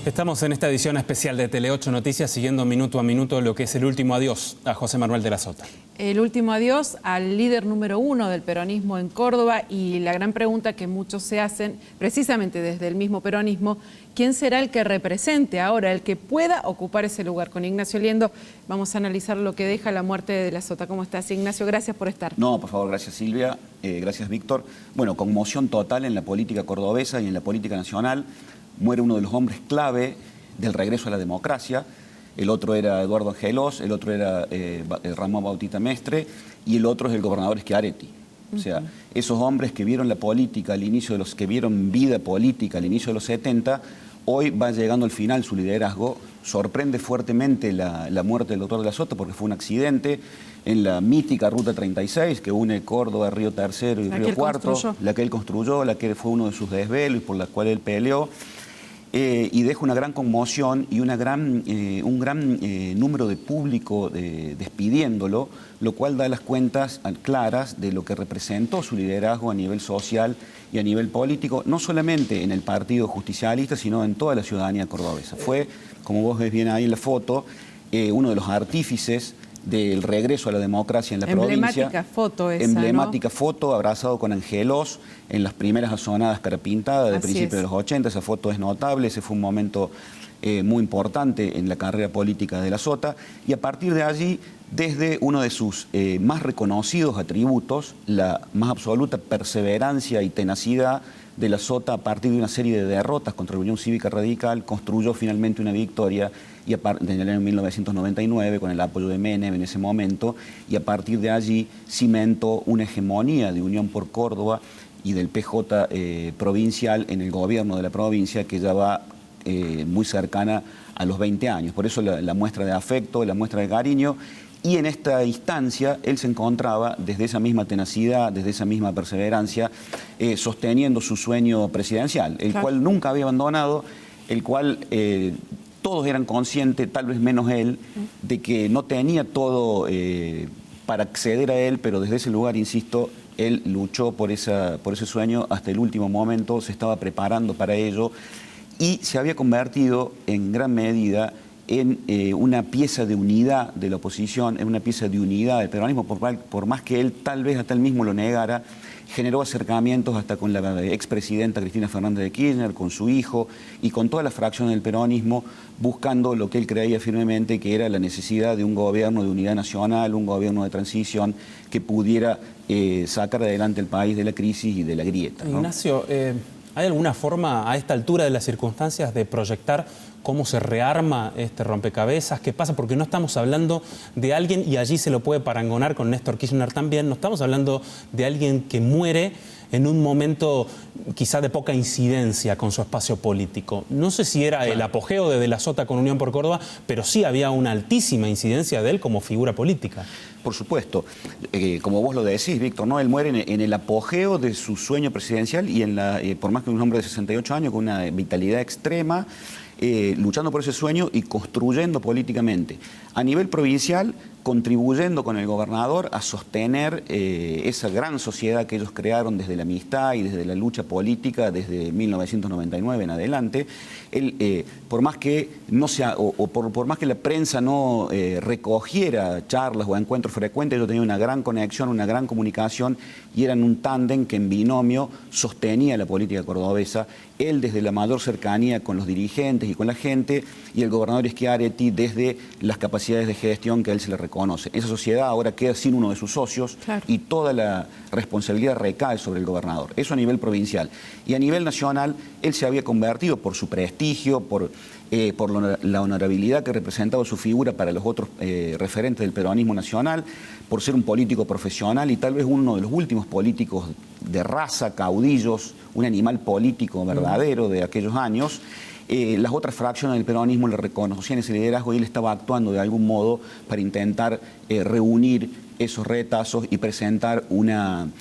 Estamos en esta edición especial de Tele8 Noticias siguiendo minuto a minuto lo que es el último adiós a José Manuel de la Sota. El último adiós al líder número 1 del peronismo en Córdoba, y la gran pregunta que muchos se hacen, precisamente desde el mismo peronismo, ¿quién será el que represente ahora, el que pueda ocupar ese lugar? Con Ignacio Liendo vamos a analizar lo que deja la muerte de la Sota. ¿Cómo estás, Ignacio? Gracias por estar. No, por favor, gracias Silvia, gracias Víctor. Bueno, conmoción total en la política cordobesa y en la política nacional. Muere uno de los hombres clave del regreso a la democracia. El otro era Eduardo Angelos, el otro era Ramón Bautista Mestre y el otro es el gobernador Schiaretti. O sea, esos hombres que vieron la política al inicio de los que vieron vida política al inicio de los 70, hoy va llegando al final su liderazgo. Sorprende fuertemente la muerte del doctor de la Sota porque fue un accidente en la mítica Ruta 36 que une Córdoba, Río Tercero y Río Cuarto, la que él construyó, la que fue uno de sus desvelos y por la cual él peleó. Y deja una gran conmoción y un gran número de público despidiéndolo, lo cual da las cuentas claras de lo que representó su liderazgo a nivel social y a nivel político, no solamente en el Partido Justicialista, sino en toda la ciudadanía cordobesa. Fue, como vos ves bien ahí en la foto, uno de los artífices del regreso a la democracia en la provincia. Emblemática foto esa, emblemática, ¿no? Foto, abrazado con Angelos en las primeras asonadas carapintadas de principios de los 80. Esa foto es notable, ese fue un momento muy importante en la carrera política de la Sota. Y a partir de allí, desde uno de sus más reconocidos atributos, la más absoluta perseverancia y tenacidad de la Sota, a partir de una serie de derrotas contra la Unión Cívica Radical, construyó finalmente una victoria y en el año 1999 con el apoyo de Menem en ese momento, y a partir de allí cimentó una hegemonía de Unión por Córdoba y del PJ provincial en el gobierno de la provincia que ya va muy cercana a los 20 años. Por eso la muestra de afecto, la muestra de cariño. Y en esta instancia él se encontraba desde esa misma tenacidad, desde esa misma perseverancia, sosteniendo su sueño presidencial, el cual nunca había abandonado, el cual todos eran conscientes, tal vez menos él, de que no tenía todo para acceder a él, pero desde ese lugar, insisto, él luchó por ese sueño hasta el último momento, se estaba preparando para ello y se había convertido en gran medida en una pieza de unidad de la oposición, en una pieza de unidad del peronismo, por más que él tal vez hasta él mismo lo negara, generó acercamientos hasta con la expresidenta Cristina Fernández de Kirchner, con su hijo y con toda la fracción del peronismo, buscando lo que él creía firmemente que era la necesidad de un gobierno de unidad nacional, un gobierno de transición que pudiera sacar adelante el país de la crisis y de la grieta, ¿no? Ignacio, ¿hay alguna forma a esta altura de las circunstancias de proyectar cómo se rearma este rompecabezas? ¿Qué pasa? Porque no estamos hablando de alguien, y allí se lo puede parangonar con Néstor Kirchner también, no estamos hablando de alguien que muere en un momento quizá de poca incidencia con su espacio político. No sé si era el apogeo de la Sota con Unión por Córdoba, pero sí había una altísima incidencia de él como figura política. Por supuesto, como vos lo decís, Víctor, ¿no? Él muere en el apogeo de su sueño presidencial y por más que un hombre de 68 años con una vitalidad extrema, luchando por ese sueño y construyendo políticamente. A nivel provincial, contribuyendo con el gobernador a sostener esa gran sociedad que ellos crearon desde la amistad y desde la lucha política desde 1999 en adelante. Él, por más que no sea, por más que la prensa no recogiera charlas o encuentros frecuentes, ellos tenían una gran conexión, una gran comunicación y eran un tándem que en binomio sostenía la política cordobesa. Él desde la mayor cercanía con los dirigentes y con la gente, y el gobernador Schiaretti desde las capacidades de gestión que a él se le reconoce. Esa sociedad ahora queda sin uno de sus socios, claro, y toda la responsabilidad recae sobre el gobernador. Eso a nivel provincial. Y a nivel nacional, él se había convertido por su prestigio, por la honorabilidad que representaba su figura para los otros referentes del peronismo nacional, por ser un político profesional y tal vez uno de los últimos políticos de raza, caudillos, un animal político verdadero de aquellos años. Las otras fracciones del peronismo le reconocían ese liderazgo y él estaba actuando de algún modo para intentar reunir esos retazos y presentar una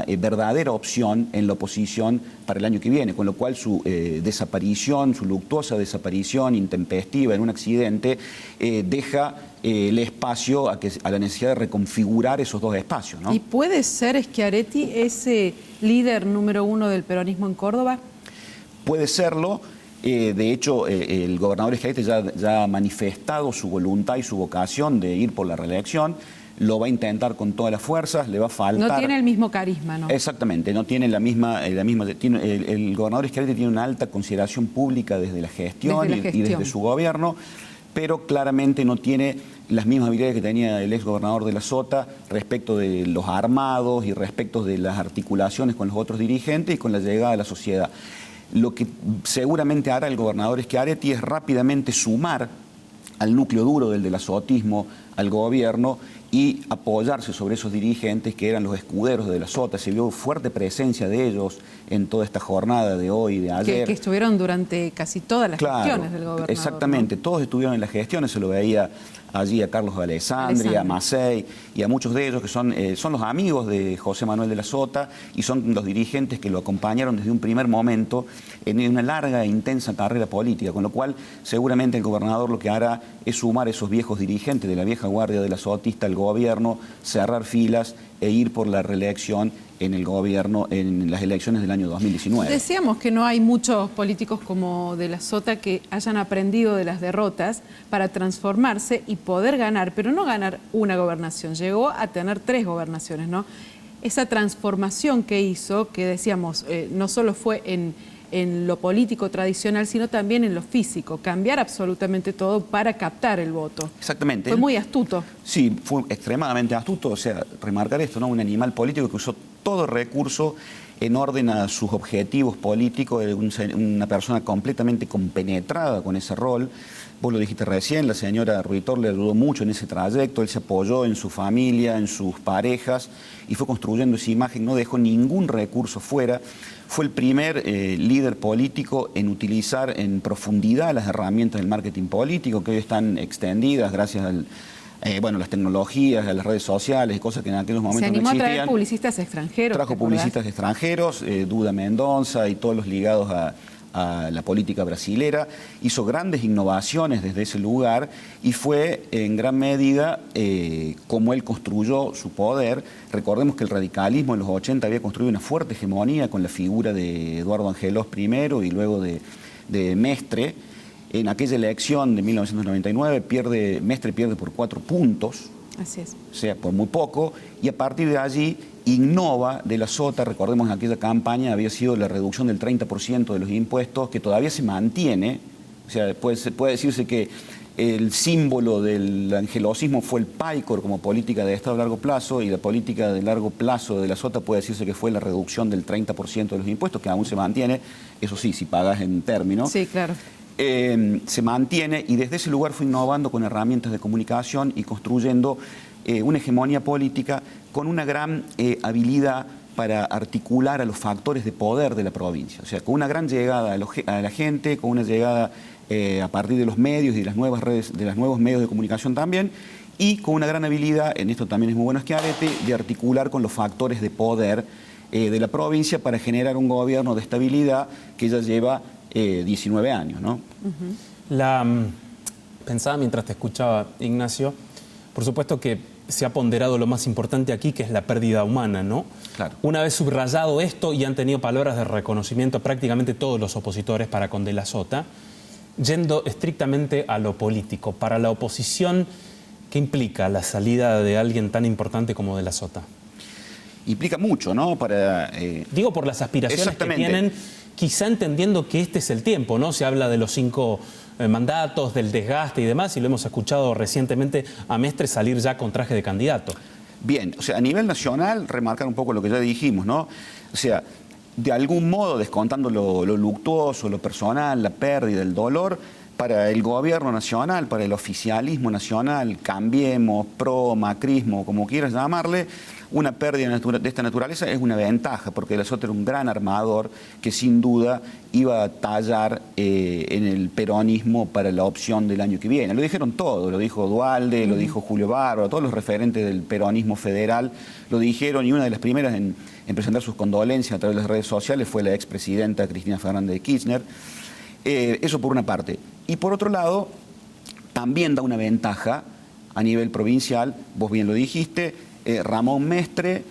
verdadera opción en la oposición para el año que viene, con lo cual su desaparición, su luctuosa desaparición intempestiva en un accidente, deja el espacio a la necesidad de reconfigurar esos dos espacios, ¿no? ¿Y puede ser Schiaretti ese líder número 1 del peronismo en Córdoba? Puede serlo. De hecho, el gobernador Schiaretti ya ha manifestado su voluntad y su vocación de ir por la reelección. Lo va a intentar con todas las fuerzas, le va a faltar... No tiene el mismo carisma, ¿no? Exactamente, no tiene el gobernador Schiaretti tiene una alta consideración pública desde la gestión, y desde su gobierno, pero claramente no tiene las mismas habilidades que tenía el exgobernador de la Sota respecto de los armados y respecto de las articulaciones con los otros dirigentes y con la llegada de la sociedad. Lo que seguramente hará el gobernador Schiaretti es rápidamente sumar al núcleo duro del delasotismo, al gobierno, y apoyarse sobre esos dirigentes que eran los escuderos de la Sota. Se vio fuerte presencia de ellos en toda esta jornada de hoy y de ayer. Que estuvieron durante casi todas las gestiones del gobernador. Exactamente, ¿no? Todos estuvieron en las gestiones, se lo veía allí a Carlos Alessandri, a Macei y a muchos de ellos que son los amigos de José Manuel de la Sota y son los dirigentes que lo acompañaron desde un primer momento en una larga e intensa carrera política, con lo cual seguramente el gobernador lo que hará es sumar esos viejos dirigentes de la vieja guardia de la Sotista al gobierno, cerrar filas e ir por la reelección en el gobierno en las elecciones del año 2019. Decíamos que no hay muchos políticos como de la Sota que hayan aprendido de las derrotas para transformarse y poder ganar, pero no ganar una gobernación, llegó a tener 3 gobernaciones, ¿no? Esa transformación que hizo, que decíamos, no solo fue en lo político tradicional, sino también en lo físico, cambiar absolutamente todo para captar el voto. Exactamente. Fue muy astuto. Sí, fue extremadamente astuto, o sea, remarcar esto, ¿no? Un animal político que usó todo recurso en orden a sus objetivos políticos, una persona completamente compenetrada con ese rol. Vos lo dijiste recién, la señora Ruitor le ayudó mucho en ese trayecto, él se apoyó en su familia, en sus parejas y fue construyendo esa imagen, no dejó ningún recurso fuera. Fue el primer líder político en utilizar en profundidad las herramientas del marketing político que hoy están extendidas gracias al... las tecnologías, a las redes sociales, cosas que en aquellos momentos no existían. Se animó a traer publicistas extranjeros. Trajo publicistas extranjeros, Duda Mendoza y todos los ligados a la política brasilera. Hizo grandes innovaciones desde ese lugar y fue en gran medida como él construyó su poder. Recordemos que el radicalismo en los 80 había construido una fuerte hegemonía con la figura de Eduardo Angelós primero y luego de Mestre. En aquella elección de 1999, Mestre pierde por 4 puntos. Así es. O sea, por muy poco. Y a partir de allí innova de la Sota. Recordemos que aquella campaña había sido la reducción del 30% de los impuestos, que todavía se mantiene. O sea, puede decirse que el símbolo del angelosismo fue el PAICOR como política de Estado a largo plazo, y la política de largo plazo de la Sota puede decirse que fue la reducción del 30% de los impuestos, que aún se mantiene. Eso sí, si pagas en términos. Sí, claro. Se mantiene y desde ese lugar fue innovando con herramientas de comunicación y construyendo una hegemonía política con una gran habilidad para articular a los factores de poder de la provincia. O sea, con una gran llegada a la gente, con una llegada a partir de los medios y de las nuevas redes, de los nuevos medios de comunicación también, y con una gran habilidad, en esto también es muy bueno Schiaretti, de articular con los factores de poder de la provincia para generar un gobierno de estabilidad que ya lleva 19 años, ¿no? Pensaba mientras te escuchaba, Ignacio, por supuesto que se ha ponderado lo más importante aquí, que es la pérdida humana, ¿no? Claro. Una vez subrayado esto, y han tenido palabras de reconocimiento prácticamente todos los opositores para con De la Sota, yendo estrictamente a lo político, para la oposición, ¿qué implica la salida de alguien tan importante como De la Sota? Implica mucho, ¿no? Digo por las aspiraciones que tienen, quizá entendiendo que este es el tiempo, ¿no? Se habla de los 5 mandatos, del desgaste y demás, y lo hemos escuchado recientemente a Mestre salir ya con traje de candidato. Bien, o sea, a nivel nacional, remarcar un poco lo que ya dijimos, ¿no? O sea, de algún modo, descontando lo luctuoso, lo personal, la pérdida, el dolor, para el gobierno nacional, para el oficialismo nacional, Cambiemos, pro, macrismo, como quieras llamarle, una pérdida de esta naturaleza es una ventaja, porque De la Sota era un gran armador que sin duda iba a tallar en el peronismo para la opción del año que viene. Lo dijeron todos, lo dijo Duhalde, lo dijo Julio Bárbaro, todos los referentes del peronismo federal lo dijeron, y una de las primeras en presentar sus condolencias a través de las redes sociales fue la expresidenta Cristina Fernández de Kirchner. Eso por una parte. Y por otro lado, también da una ventaja a nivel provincial, vos bien lo dijiste, Ramón Mestre,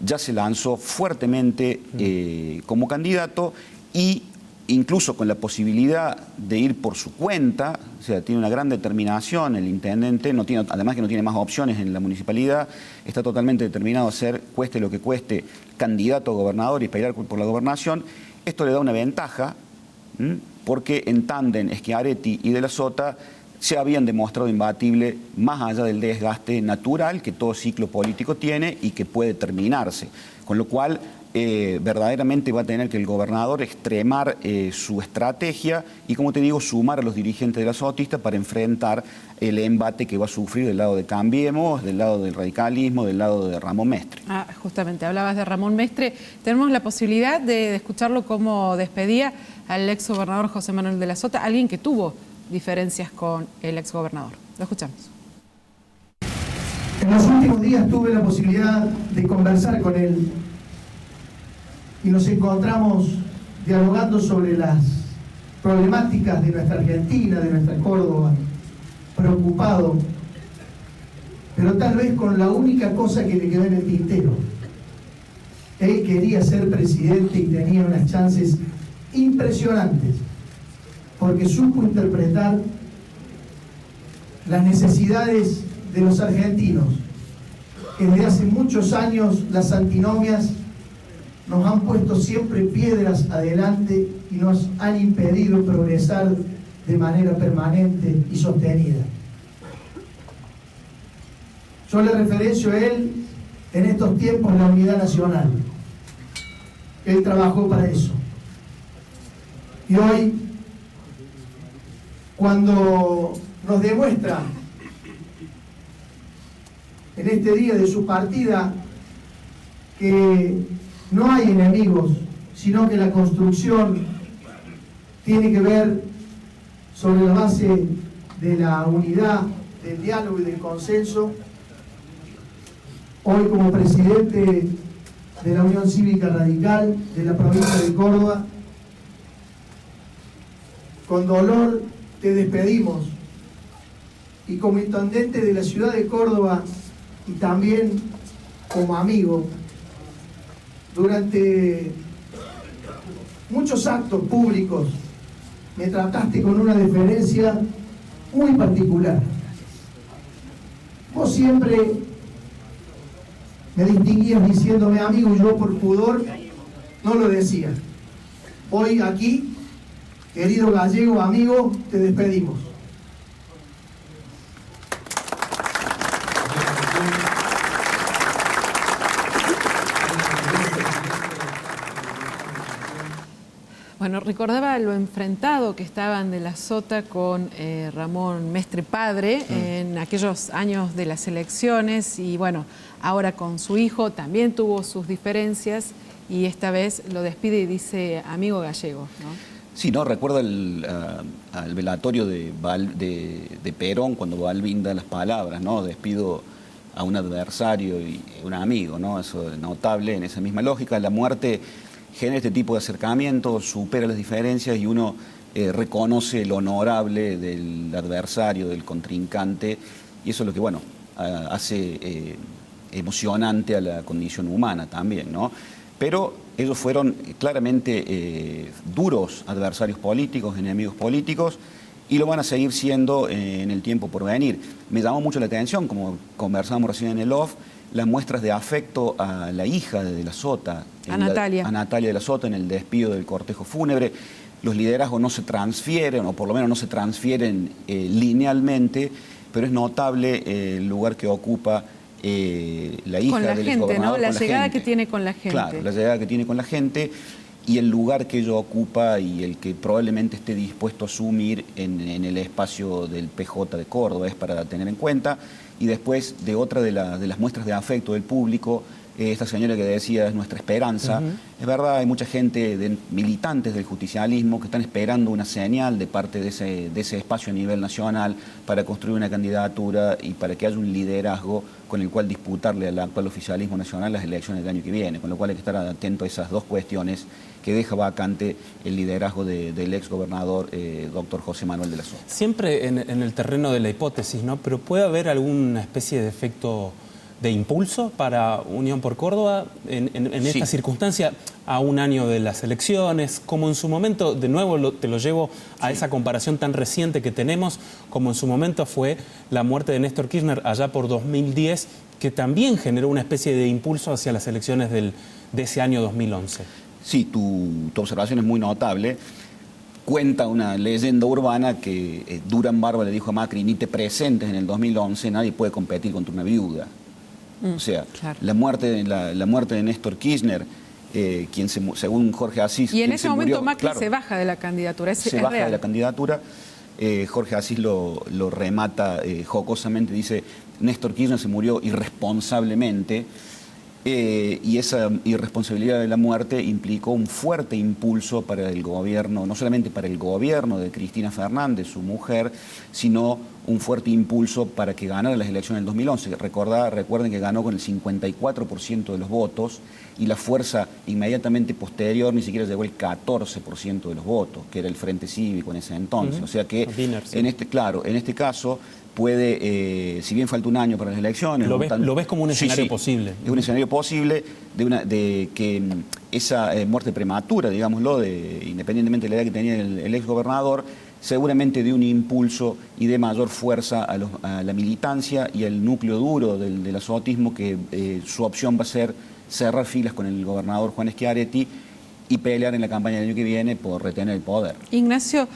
ya se lanzó fuertemente como candidato y incluso con la posibilidad de ir por su cuenta, o sea, tiene una gran determinación el intendente, además que no tiene más opciones en la municipalidad, está totalmente determinado a ser, cueste lo que cueste, candidato a gobernador y pelear por la gobernación. Esto le da una ventaja, porque en tándem Schiaretti y De la Sota se habían demostrado imbatible más allá del desgaste natural que todo ciclo político tiene y que puede terminarse. Con lo cual, verdaderamente va a tener que el gobernador extremar su estrategia y, como te digo, sumar a los dirigentes de la Sotista para enfrentar el embate que va a sufrir del lado de Cambiemos, del lado del radicalismo, del lado de Ramón Mestre. Justamente, hablabas de Ramón Mestre. Tenemos la posibilidad de escucharlo cómo despedía al exgobernador José Manuel de la Sota, alguien que tuvo diferencias con el exgobernador. Lo escuchamos. En los últimos días tuve la posibilidad de conversar con él y nos encontramos dialogando sobre las problemáticas de nuestra Argentina, de nuestra Córdoba, preocupado, pero tal vez con la única cosa que le quedó en el tintero. Él quería ser presidente y tenía unas chances impresionantes, porque supo interpretar las necesidades de los argentinos, que desde hace muchos años las antinomias nos han puesto siempre piedras adelante y nos han impedido progresar de manera permanente y sostenida. Yo le referencio a él en estos tiempos la unidad nacional. Él trabajó para eso. Y hoy, cuando nos demuestra en este día de su partida que no hay enemigos, sino que la construcción tiene que ver sobre la base de la unidad, del diálogo y del consenso. Hoy, como presidente de la Unión Cívica Radical de la provincia de Córdoba, con dolor te despedimos, y como intendente de la ciudad de Córdoba y también como amigo, durante muchos actos públicos me trataste con una deferencia muy particular. Vos siempre me distinguías diciéndome amigo, y yo por pudor no lo decía. Hoy aquí, querido Gallego, amigo, te despedimos. Bueno, recordaba lo enfrentado que estaban De la Sota con Ramón Mestre padre en aquellos años de las elecciones, y bueno, ahora con su hijo también tuvo sus diferencias y esta vez lo despide y dice amigo Gallego, ¿no? Sí, no, recuerda al velatorio de Perón cuando Balbín da las palabras, ¿no? Despido a un adversario y un amigo, ¿no? Eso es notable en esa misma lógica. La muerte genera este tipo de acercamiento, supera las diferencias y uno reconoce lo honorable del adversario, del contrincante, y eso es lo que, bueno, hace emocionante a la condición humana también, ¿no? Pero ellos fueron claramente duros adversarios políticos, enemigos políticos, y lo van a seguir siendo en el tiempo por venir. Me llamó mucho la atención, como conversamos recién en el off, las muestras de afecto a la hija de la Sota, a Natalia de la Sota, en el despido del cortejo fúnebre. Los liderazgos no se transfieren, o por lo menos no se transfieren linealmente, pero es notable el lugar que ocupa la hija del gente, ¿no? La llegada que tiene con la gente. Claro, la llegada que tiene con la gente y el lugar que ella ocupa y el que probablemente esté dispuesto a asumir en el espacio del PJ de Córdoba, es para tener en cuenta. Y después de otra de las muestras de afecto del público, esta señora que decía es nuestra esperanza. Es verdad, hay mucha gente, militantes del justicialismo, que están esperando una señal de parte de ese espacio a nivel nacional para construir una candidatura y para que haya un liderazgo con el cual disputarle al actual oficialismo nacional las elecciones del año que viene. Con lo cual hay que estar atento a esas dos cuestiones que deja vacante el liderazgo del exgobernador doctor José Manuel de la Sota. Siempre en el terreno de la hipótesis, ¿no? Pero puede haber alguna especie de efecto de impulso para Unión por Córdoba en esta Sí. circunstancia, a un año de las elecciones, como en su momento, de nuevo te lo llevo a esa comparación tan reciente que tenemos, como en su momento fue la muerte de Néstor Kirchner allá por 2010, que también generó una especie de impulso hacia las elecciones de ese año 2011. Sí, tu observación es muy notable. Cuenta una leyenda urbana que Durán Barba le dijo a Macri: ni te presentes en el 2011, nadie puede competir contra una viuda. O sea, claro. la muerte de Néstor Kirchner, según Jorge Asís... Y en quien ese se momento murió, Macri claro, se baja de la candidatura, se baja de la candidatura. Jorge Asís lo remata jocosamente, dice: Néstor Kirchner se murió irresponsablemente. Y esa irresponsabilidad de la muerte implicó un fuerte impulso para el gobierno, no solamente para el gobierno de Cristina Fernández, su mujer, sino un fuerte impulso para que ganara las elecciones del 2011. Recuerden que ganó con el 54% de los votos y la fuerza inmediatamente posterior ni siquiera llegó el 14% de los votos, que era el Frente Cívico en ese entonces. O sea que en este caso puede, si bien falta un año para las elecciones... ¿Lo ves como un escenario sí, posible? Es un escenario posible de que esa muerte prematura, digámoslo, independientemente de la edad que tenía el exgobernador, seguramente dio un impulso y de mayor fuerza a la militancia y al núcleo duro del azotismo, que su opción va a ser cerrar filas con el gobernador Juan Schiaretti y pelear en la campaña del año que viene por retener el poder. Ignacio,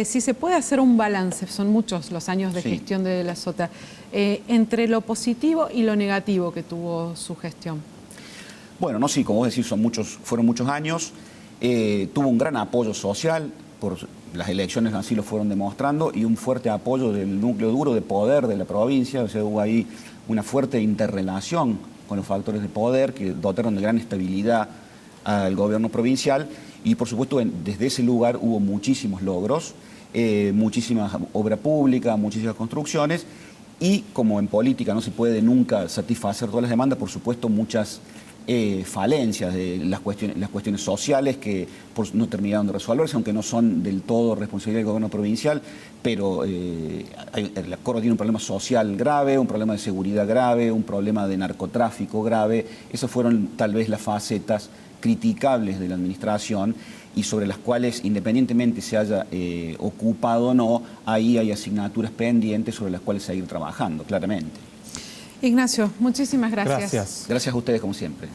si se puede hacer un balance, son muchos los años de gestión de la Sota, entre lo positivo y lo negativo que tuvo su gestión. Bueno, no, sí, como vos decís, fueron muchos años. Tuvo un gran apoyo social, por las elecciones así lo fueron demostrando, y un fuerte apoyo del núcleo duro de poder de la provincia. O sea, hubo ahí una fuerte interrelación con los factores de poder que dotaron de gran estabilidad al gobierno provincial, y por supuesto desde ese lugar hubo muchísimos logros, muchísima obra pública, muchísimas construcciones, y como en política no se puede nunca satisfacer todas las demandas, por supuesto muchas falencias de las cuestiones sociales que no terminaron de resolverse, aunque no son del todo responsabilidad del gobierno provincial, pero la Córdoba tiene un problema social grave, un problema de seguridad grave, un problema de narcotráfico grave. Esas fueron tal vez las facetas criticables de la administración y sobre las cuales, independientemente se haya ocupado o no, ahí hay asignaturas pendientes sobre las cuales seguir trabajando, claramente. Ignacio, muchísimas gracias. Gracias. Gracias a ustedes, como siempre.